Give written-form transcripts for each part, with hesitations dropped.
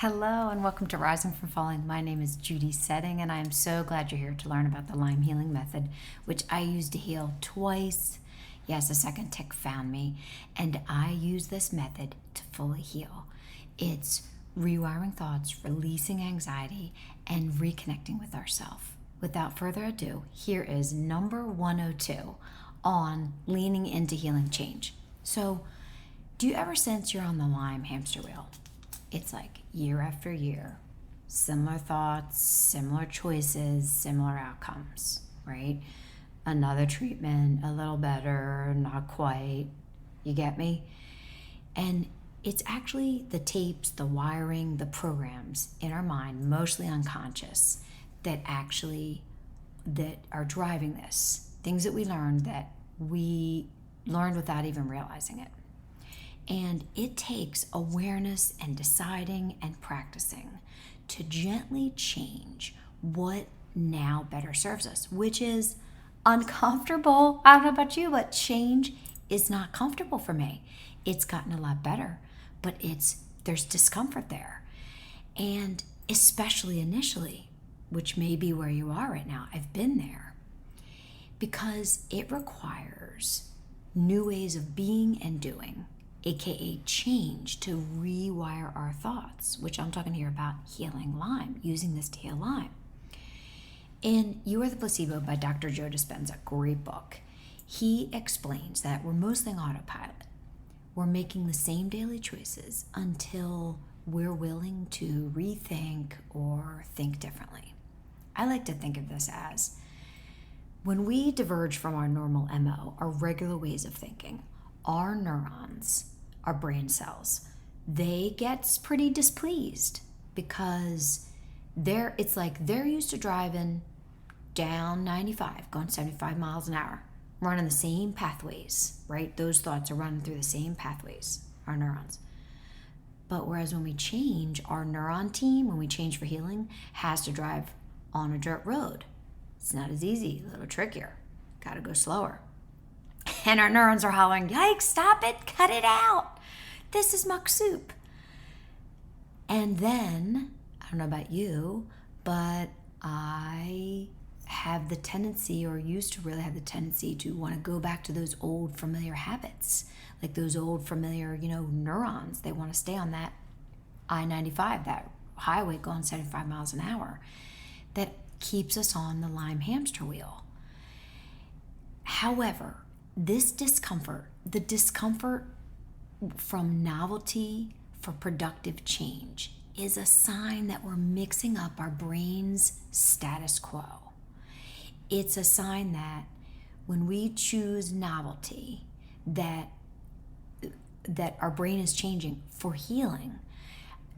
Hello and welcome to Rising from Falling. My name is Judy Setting and I am so glad you're here to learn about the Lyme healing method, which I use to heal twice. Yes, a second tick found me, and I use this method to fully heal. It's rewiring thoughts, releasing anxiety, and reconnecting with ourselves. Without further ado, here is number 102 on leaning into healing change. So, do you ever sense you're on the Lyme hamster wheel? It's like year after year, similar thoughts, similar choices, similar outcomes, right? Another treatment, a little better, not quite. You get me? And it's actually the tapes, the wiring, the programs in our mind, mostly unconscious, that are driving this. Things that we learned without even realizing it. And it takes awareness and deciding and practicing to gently change what now better serves us, which is uncomfortable. I don't know about you, but change is not comfortable for me. It's gotten a lot better, but there's discomfort there. And especially initially, which may be where you are right now, I've been there, because it requires new ways of being and doing, aka change, to rewire our thoughts, which I'm talking here about healing Lyme, using this to heal Lyme. In You Are the Placebo by Dr. Joe Dispenza, great book, he explains that we're mostly on autopilot. We're making the same daily choices until we're willing to rethink or think differently. I like to think of this as when we diverge from our normal MO, our regular ways of thinking, our neurons, our brain cells, they get pretty displeased because they're used to driving down 95, going 75 miles an hour, running the same pathways, right? Those thoughts are running through the same pathways, our neurons. But whereas when we change, our neuron team, when we change for healing, has to drive on a dirt road. It's not as easy, a little trickier. Got to go slower. And our neurons are hollering, yikes, stop it, cut it out. This is muck soup. And then, I don't know about you, but I have the tendency, or used to really have the tendency, to want to go back to those old familiar habits, like those old familiar, neurons. They want to stay on that I-95, that highway going 75 miles an hour, that keeps us on the Lyme hamster wheel. However, this discomfort, the discomfort from novelty for productive change, is a sign that we're mixing up our brain's status quo. It's a sign that when we choose novelty, that our brain is changing for healing.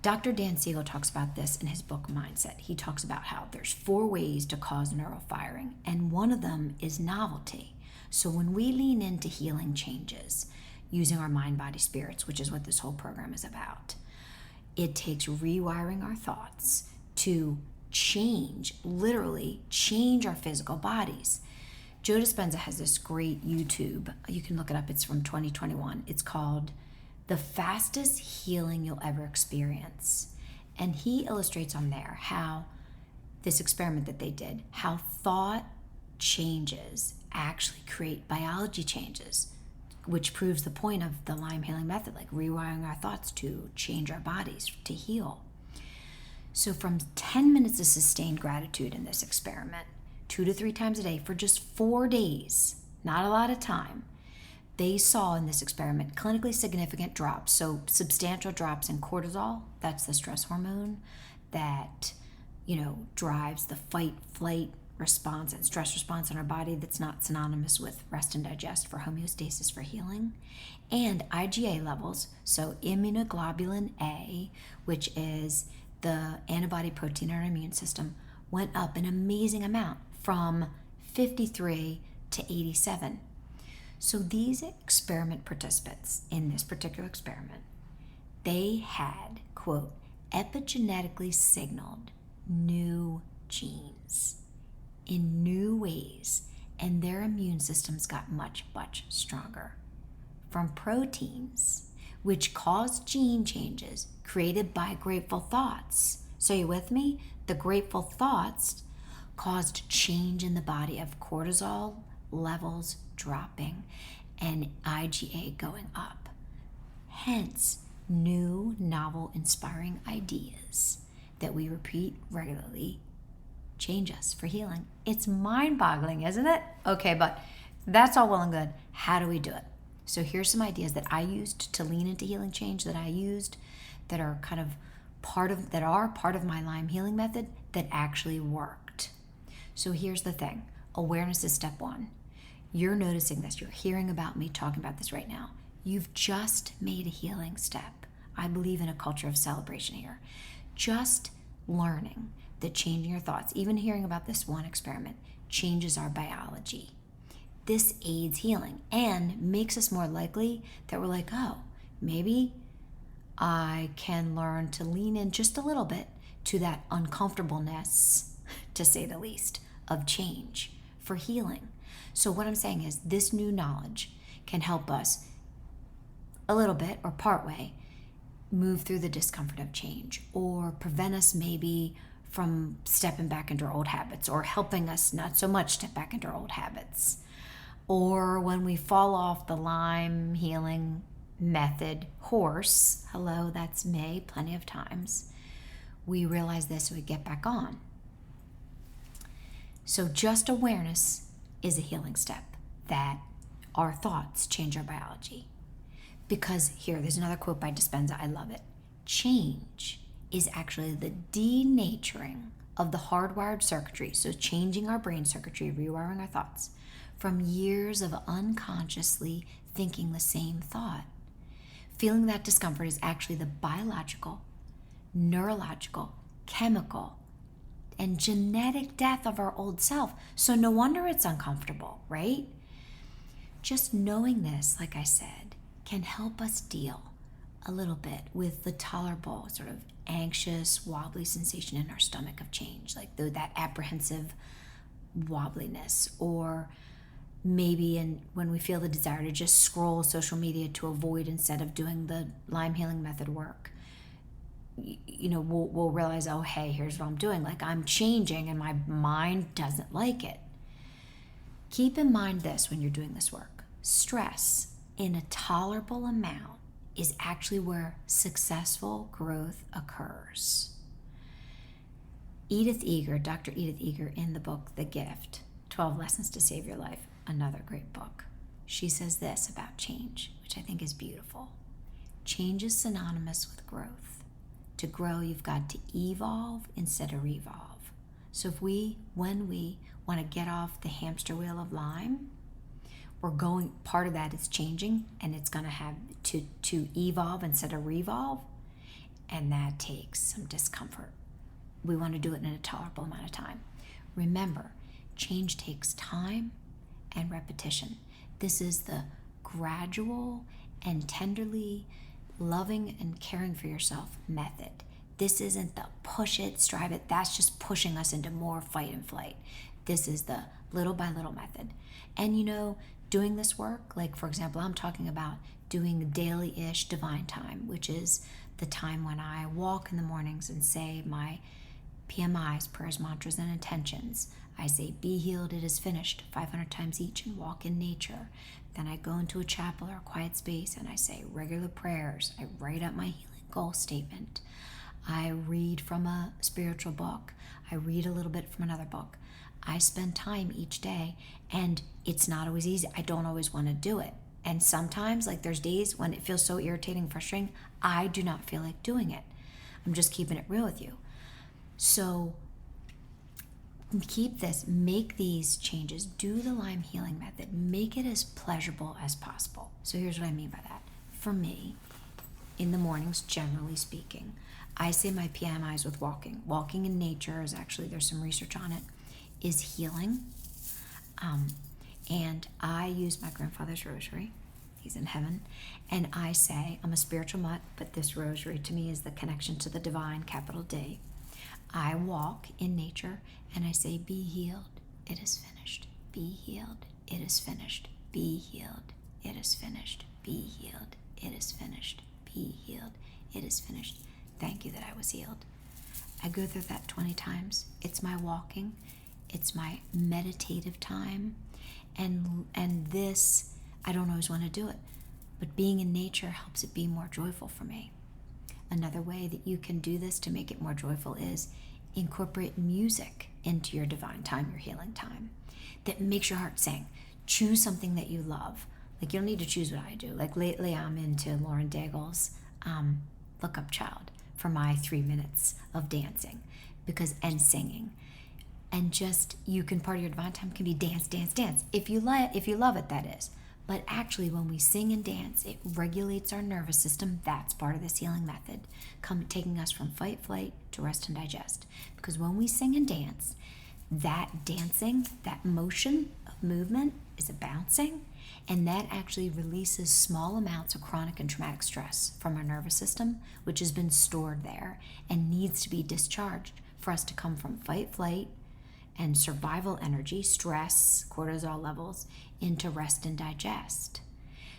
Dr. Dan Siegel talks about this in his book Mindset. He talks about how there's 4 ways to cause neural firing, and one of them is novelty. So when we lean into healing changes, using our mind, body, spirits, which is what this whole program is about, it takes rewiring our thoughts to literally change our physical bodies. Joe Dispenza has this great YouTube, you can look it up, it's from 2021. It's called The Fastest Healing You'll Ever Experience. And he illustrates on there how this experiment that they did, how thought changes actually create biology changes, which proves the point of the Lyme healing method, like rewiring our thoughts to change our bodies, to heal. So from 10 minutes of sustained gratitude in this experiment, 2 to 3 times a day for just 4 days, not a lot of time, they saw in this experiment clinically significant drops, so substantial drops in cortisol, that's the stress hormone that, drives the fight, flight response and stress response in our body, that's not synonymous with rest and digest for homeostasis for healing, and IgA levels, so immunoglobulin A, which is the antibody protein in our immune system, went up an amazing amount from 53 to 87. So these experiment participants in this particular experiment, they had, quote, epigenetically signaled new genes in new ways, and their immune systems got much, much stronger. From proteins, which caused gene changes created by grateful thoughts. So you with me? The grateful thoughts caused change in the body of cortisol levels dropping and IgA going up. Hence, new, novel, inspiring ideas that we repeat regularly change us for healing. It's mind-boggling, isn't it? Okay, but that's all well and good. How do we do it? So here's some ideas that I used to lean into healing change, that are kind of part of my Lyme healing method that actually worked. So here's the thing. Awareness is step one. You're noticing this. You're hearing about me talking about this right now. You've just made a healing step. I believe in a culture of celebration here. Just learning that changing your thoughts, even hearing about this one experiment, changes our biology. This aids healing and makes us more likely that we're like, oh, maybe I can learn to lean in just a little bit to that uncomfortableness, to say the least, of change for healing. So what I'm saying is this new knowledge can help us a little bit or partway move through the discomfort of change, or prevent us maybe from stepping back into our old habits, or helping us not so much step back into our old habits. Or when we fall off the Lyme healing method horse, hello, that's me, plenty of times, we realize this, we get back on. So just awareness is a healing step, that our thoughts change our biology. Because here, there's another quote by Dispenza, I love it. Change is actually the denaturing of the hardwired circuitry, so changing our brain circuitry, rewiring our thoughts, from years of unconsciously thinking the same thought. Feeling that discomfort is actually the biological, neurological, chemical, and genetic death of our old self. So no wonder it's uncomfortable, right? Just knowing this, like I said, can help us deal a little bit with the tolerable sort of anxious, wobbly sensation in our stomach of change, like that apprehensive wobbliness, or maybe when we feel the desire to just scroll social media to avoid instead of doing the Lyme healing method work. We'll realize, oh, hey, here's what I'm doing. Like, I'm changing and my mind doesn't like it. Keep in mind this when you're doing this work. Stress in a tolerable amount is actually where successful growth occurs. Dr. Edith Eger, in the book The Gift, 12 Lessons to Save Your Life, another great book, she says this about change, which I think is beautiful. Change is synonymous with growth. To grow, you've got to evolve instead of revolve. So when we want to get off the hamster wheel of Lyme, part of that is changing, and it's going to have to evolve instead of revolve, and that takes some discomfort. We want to do it in a tolerable amount of time. Remember, change takes time and repetition. This is the gradual and tenderly loving and caring for yourself method. This isn't the push it, strive it. That's just pushing us into more fight and flight. This is the little by little method. And doing this work, like for example, I'm talking about doing daily-ish divine time, which is the time when I walk in the mornings and say my PMIs, prayers, mantras, and intentions. I say, be healed, it is finished, 500 times each, and walk in nature. Then I go into a chapel or a quiet space and I say regular prayers. I write up my healing goal statement. I read from a spiritual book. I read a little bit from another book. I spend time each day, and it's not always easy. I don't always want to do it. And sometimes, like there's days when it feels so irritating and frustrating, I do not feel like doing it. I'm just keeping it real with you. So make these changes, do the Lyme healing method, make it as pleasurable as possible. So here's what I mean by that. For me, in the mornings, generally speaking, I say my PMIs with walking. Walking in nature is actually, there's some research on it, is healing. And I use my grandfather's rosary. He's in heaven. And I say, I'm a spiritual mutt, but this rosary to me is the connection to the divine, capital D. I walk in nature and I say, be healed, it is finished. Be healed, it is finished. Be healed, it is finished. Be healed, it is finished. be healed. It is finished. Thank you that I was healed. I go through that 20 times. It's my walking. It's my meditative time. And this, I don't always want to do it, but being in nature helps it be more joyful for me. Another way that you can do this to make it more joyful is incorporate music into your divine time, your healing time, that makes your heart sing. Choose something that you love. Like, you don't need to choose what I do. Like, lately I'm into Lauren Daigle's Look Up Child for my 3 minutes of dancing and singing. And just, you can, part of your divine time can be dance, dance, dance. If you love it, that is. But actually, when we sing and dance, it regulates our nervous system. That's part of this healing method, taking us from fight, flight to rest and digest. Because when we sing and dance, that dancing, that motion of movement is a bouncing, and that actually releases small amounts of chronic and traumatic stress from our nervous system, which has been stored there and needs to be discharged for us to come from fight, flight, and survival energy, stress, cortisol levels, into rest and digest.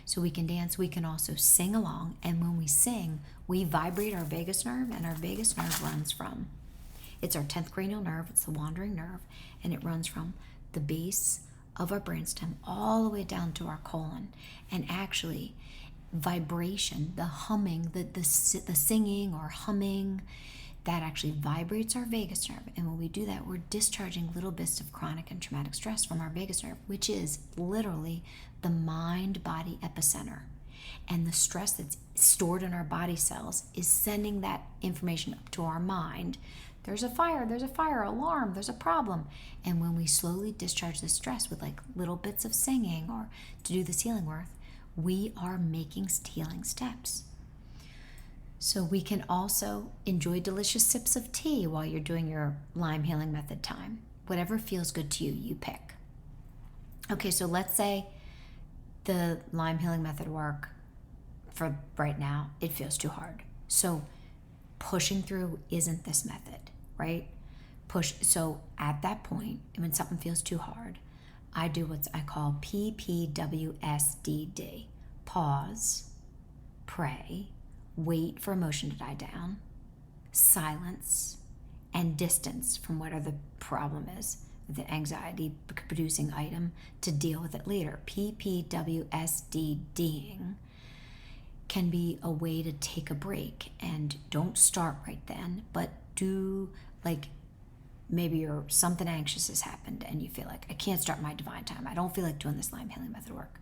So we can dance, we can also sing along, and when we sing, we vibrate our vagus nerve, and our vagus nerve runs from, it's our 10th cranial nerve, it's the wandering nerve, and it runs from the base of our brainstem all the way down to our colon. And actually, vibration, the humming, the singing or humming, that actually vibrates our vagus nerve. And when we do that, we're discharging little bits of chronic and traumatic stress from our vagus nerve, which is literally the mind-body epicenter. And the stress that's stored in our body cells is sending that information up to our mind. There's a fire, alarm, there's a problem. And when we slowly discharge the stress with like little bits of singing or to do this healing work, we are making healing steps. So we can also enjoy delicious sips of tea while you're doing your Lyme healing method time. Whatever feels good to you, you pick. Okay, so let's say the Lyme healing method work for right now, it feels too hard. So pushing through isn't this method, right? So at that point, when something feels too hard, I do what I call PPWSDD. Pause, pray, wait for emotion to die down, silence, and distance from whatever the problem is, the anxiety producing item, to deal with it later. PPWSDDing can be a way to take a break, and don't start right then, but do, like, maybe something anxious has happened and you feel like, I can't start my divine time. I don't feel like doing this Lyme healing method work.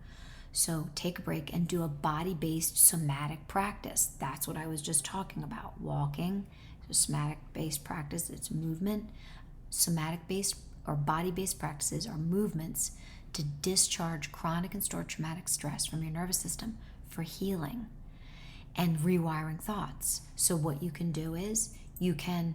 So take a break and do a body-based somatic practice. That's what I was just talking about. Walking, so somatic-based practice, it's movement. Somatic-based or body-based practices are movements to discharge chronic and stored traumatic stress from your nervous system for healing and rewiring thoughts. So what you can do is, you don't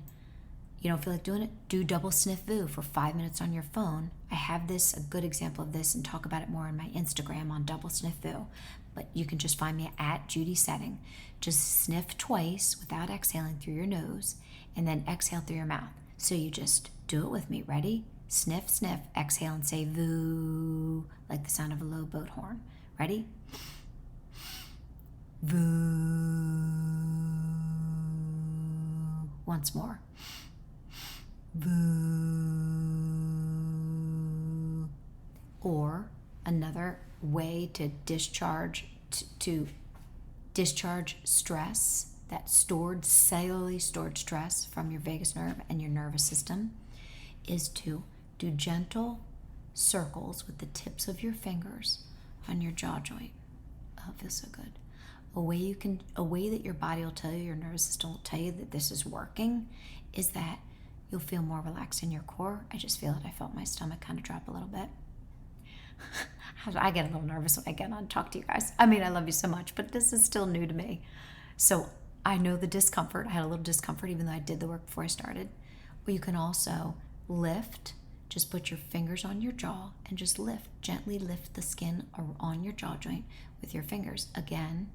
feel like doing it, do double sniff VU for 5 minutes on your phone. I have a good example of this and talk about it more on my Instagram on double sniff VU. But you can just find me at Judy Setting. Just sniff twice without exhaling through your nose, and then exhale through your mouth. So you just do it with me. Ready? Sniff, sniff, exhale, and say VU, like the sound of a low boat horn. Ready? VU. Once more. VU. Or another way to discharge stress, that cellularly stored stress from your vagus nerve and your nervous system, is to do gentle circles with the tips of your fingers on your jaw joint. Oh, it feels so good. A way that your body will tell you, your nervous system will tell you that this is working, is that you'll feel more relaxed in your core. I just feel it. I felt my stomach kind of drop a little bit. I get a little nervous when I get on to talk to you guys. I mean, I love you so much, but this is still new to me. So I know the discomfort. I had a little discomfort even though I did the work before I started. Or you can also lift. Just put your fingers on your jaw and just lift. Gently lift the skin on your jaw joint with your fingers. Again.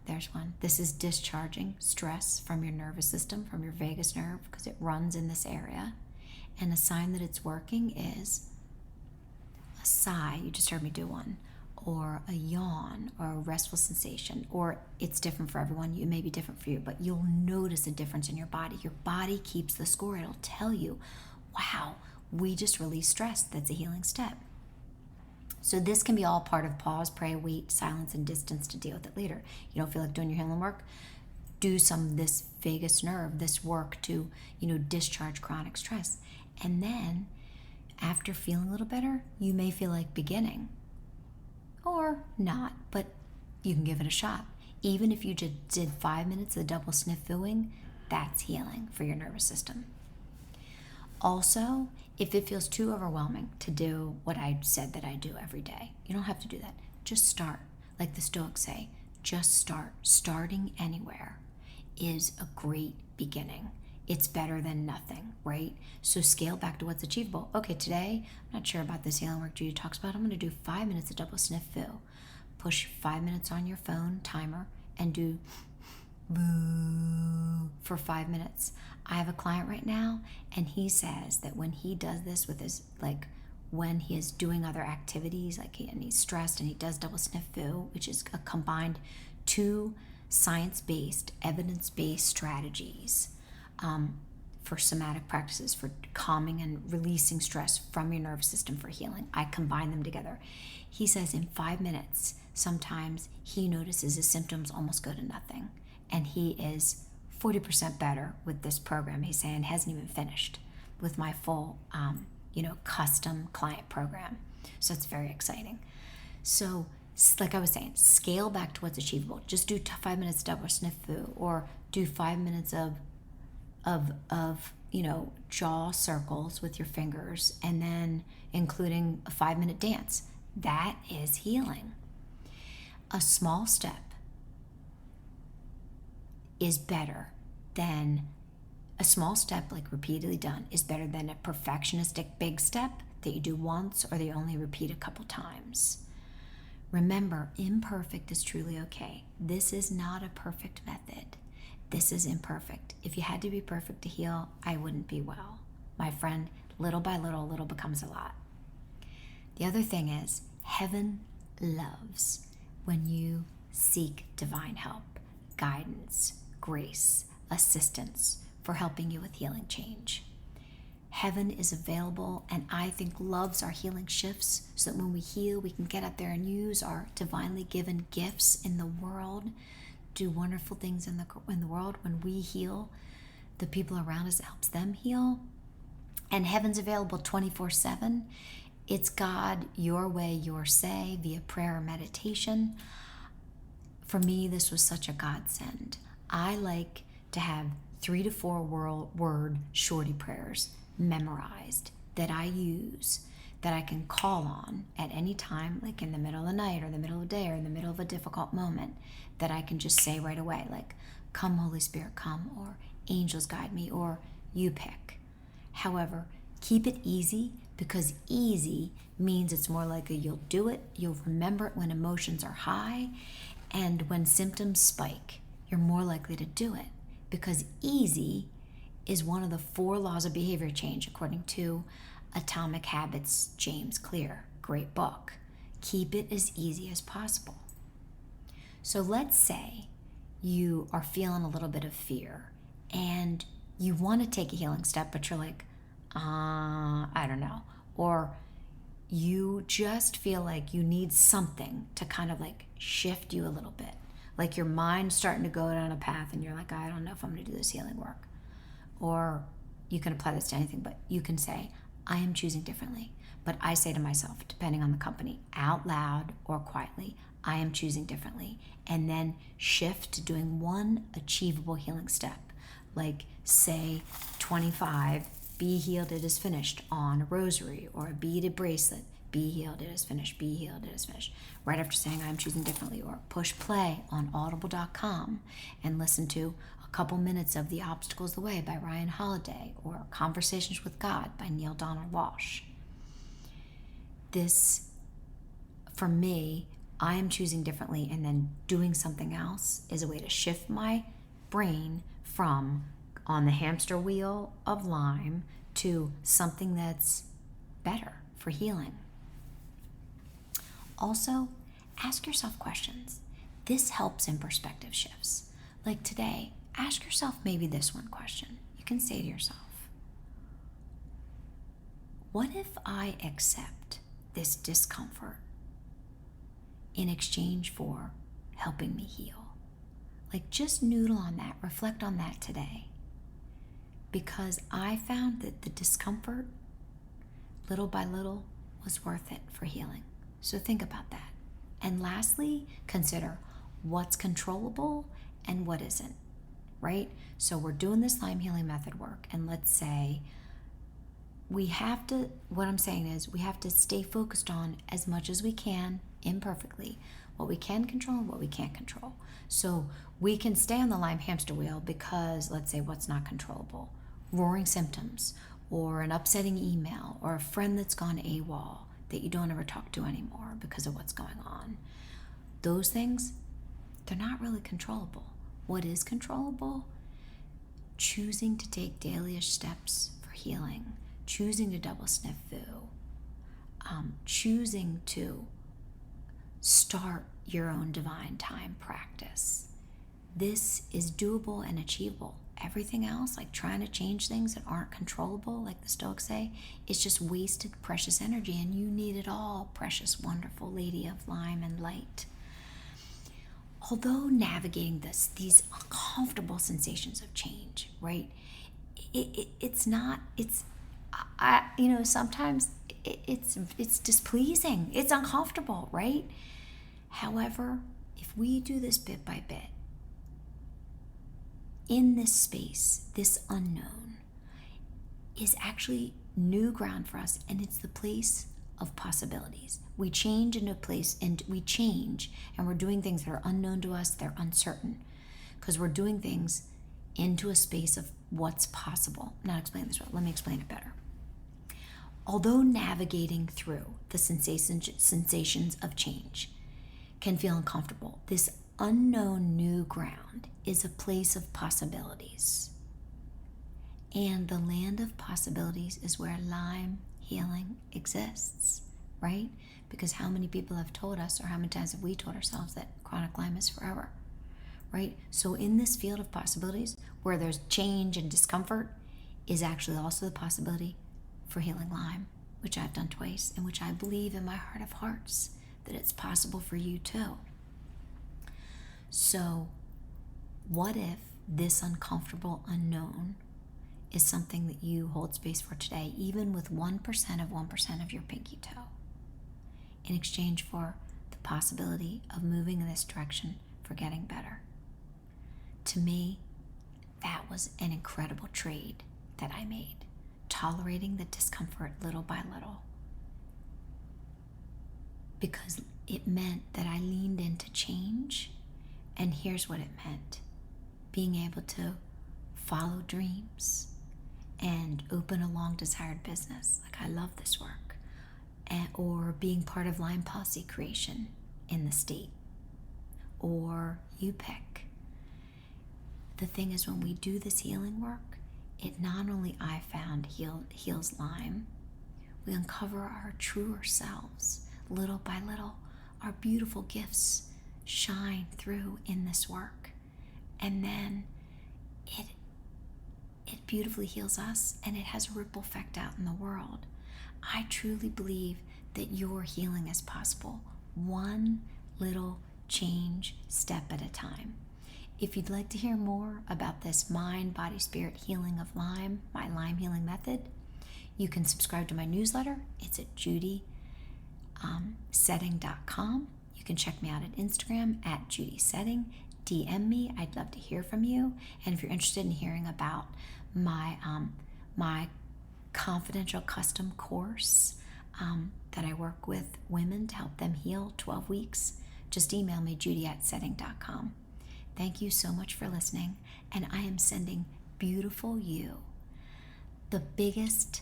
There's one. This is discharging stress from your nervous system, from your vagus nerve, because it runs in this area. And a sign that it's working is a sigh. You just heard me do one. or a yawn or a restful sensation, or it's different for everyone. It may be different for you, but you'll notice a difference in your body. Your body keeps the score. It'll tell you, wow, we just released stress. That's a healing step. So this can be all part of pause, pray, wait, silence, and distance to deal with it later. You don't feel like doing your healing work? Do some of this vagus nerve, this work to, discharge chronic stress. And then after feeling a little better, you may feel like beginning or not, but you can give it a shot. Even if you just did 5 minutes of double sniff fooing, that's healing for your nervous system. Also, if it feels too overwhelming to do what I said that I do every day, you don't have to do that. Just start. Like the Stoics say, just start. Starting anywhere is a great beginning. It's better than nothing, right? So scale back to what's achievable. Okay, today, I'm not sure about this healing work Judy talks about. I'm going to do 5 minutes of double sniff foo. Push 5 minutes on your phone timer and do boo for 5 minutes. I have a client right now, and he says that when he does this with his, when he is doing other activities, and he's stressed and he does double sniff foo, which is a combined 2 science-based, evidence-based strategies for somatic practices, for calming and releasing stress from your nervous system for healing. I combine them together. He says in 5 minutes, sometimes he notices his symptoms almost go to nothing. And he is 40% better with this program. He's saying hasn't even finished with my full, custom client program. So it's very exciting. So like I was saying, scale back to what's achievable. Just do 5 minutes double sniff foo, or do 5 minutes of jaw circles with your fingers, and then including a 5-minute dance. That is healing. A small step is better than a small step, like repeatedly done, is better than a perfectionistic big step that you do once or that you only repeat a couple times. Remember, imperfect is truly okay. This is not a perfect method. This is imperfect. If you had to be perfect to heal, I wouldn't be well. My friend, little by little, little becomes a lot. The other thing is, heaven loves when you seek divine help, guidance, grace, assistance for helping you with healing change. Heaven is available, and I think loves our healing shifts so that when we heal, we can get out there and use our divinely given gifts in the world, do wonderful things in the world. When we heal, the people around us, it helps them heal. And heaven's available 24/7. It's God, your way, your say, via prayer or meditation. For me, this was such a godsend. I like to have 3 to 4 word shorty prayers memorized that I use, that I can call on at any time, like in the middle of the night or the middle of the day or in the middle of a difficult moment, that I can just say right away, like, come Holy Spirit, come, or angels guide me, or you pick. However, keep it easy, because easy means it's more likely you'll do it, you'll remember it when emotions are high, and when symptoms spike, you're more likely to do it, because easy is one of the 4 laws of behavior change, according to Atomic Habits, James Clear. Great book. Keep it as easy as possible. So let's say you are feeling a little bit of fear and you want to take a healing step, but you're like, I don't know. Or you just feel like you need something to kind of like shift you a little bit. Like your mind's starting to go down a path and you're like, I don't know if I'm going to do this healing work. Or you can apply this to anything, but you can say, I am choosing differently. But I say to myself, depending on the company, out loud or quietly, I am choosing differently. And then shift to doing one achievable healing step. Like say 25, be healed, it is finished on a rosary or a beaded bracelet. Be healed, it is finished, be healed, it is finished. Right after saying I'm choosing differently, or push play on audible.com and listen to a couple minutes of The Obstacle is the Way by Ryan Holiday, or Conversations with God by Neil Donald Walsh. This, for me, I am choosing differently and then doing something else is a way to shift my brain from on the hamster wheel of Lyme to something that's better for healing. Also, ask yourself questions. This helps in perspective shifts. Like today, ask yourself maybe this one question. You can say to yourself, what if I accept this discomfort in exchange for helping me heal? Like, just noodle on that, reflect on that today. Because I found that the discomfort, little by little, was worth it for healing. So think about that. And lastly, consider what's controllable and what isn't, right? So we're doing this Lyme healing method work, and let's say what I'm saying is we have to stay focused on as much as we can, imperfectly, what we can control and what we can't control. So we can stay on the Lyme hamster wheel because, let's say, what's not controllable? Roaring symptoms, or an upsetting email, or a friend that's gone AWOL that you don't ever talk to anymore because of what's going on. Those things, they're not really controllable. What is controllable? Choosing to take dailyish steps for healing, choosing to double sniff foo, choosing to start your own divine time practice. This is doable and achievable. Everything else, like trying to change things that aren't controllable, like the Stoics say, is just wasted precious energy, and you need it all, precious, wonderful lady of Lyme and light. Although navigating these uncomfortable sensations of change, right? Sometimes it's displeasing. It's uncomfortable, right? However, if we do this bit by bit, in this space, this unknown is actually new ground for us, and it's the place of possibilities. We change into a place, and we're doing things that are unknown to us, they're uncertain, because we're doing things into a space of what's possible. I'm not explaining this well. Let me explain it better. Although navigating through the sensations of change can feel uncomfortable, this unknown new ground is a place of possibilities. And the land of possibilities is where Lyme healing exists, right? Because how many people have told us, or how many times have we told ourselves, that chronic Lyme is forever, right? So in this field of possibilities, where there's change and discomfort, is actually also the possibility for healing Lyme, which I've done twice, and which I believe in my heart of hearts that it's possible for you too. So what if this uncomfortable unknown is something that you hold space for today, even with 1% of your pinky toe, in exchange for the possibility of moving in this direction for getting better? To me, that was an incredible trade that I made, tolerating the discomfort little by little, because it meant that I leaned into change. And here's what it meant: being able to follow dreams and open a long desired business. Like, I love this work. Or being part of Lyme policy creation in the state, or you pick. The thing is, when we do this healing work, it not only, I found, heals Lyme, we uncover our truer selves. Little by little, our beautiful gifts shine through in this work, and then it beautifully heals us, and it has a ripple effect out in the world. I truly believe that your healing is possible, one little change step at a time. If you'd like to hear more about this mind, body, spirit healing of Lyme, my Lyme healing method, you can subscribe to my newsletter. It's at judysetting.com. You can check me out at Instagram at Judy Setting. DM me. I'd love to hear from you. And if you're interested in hearing about my confidential custom course that I work with women to help them heal 12 weeks, just email me, judy@setting.com. Thank you so much for listening, and I am sending beautiful you the biggest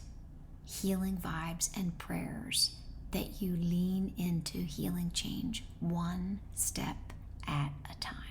healing vibes and prayers that you lean into healing change one step at a time.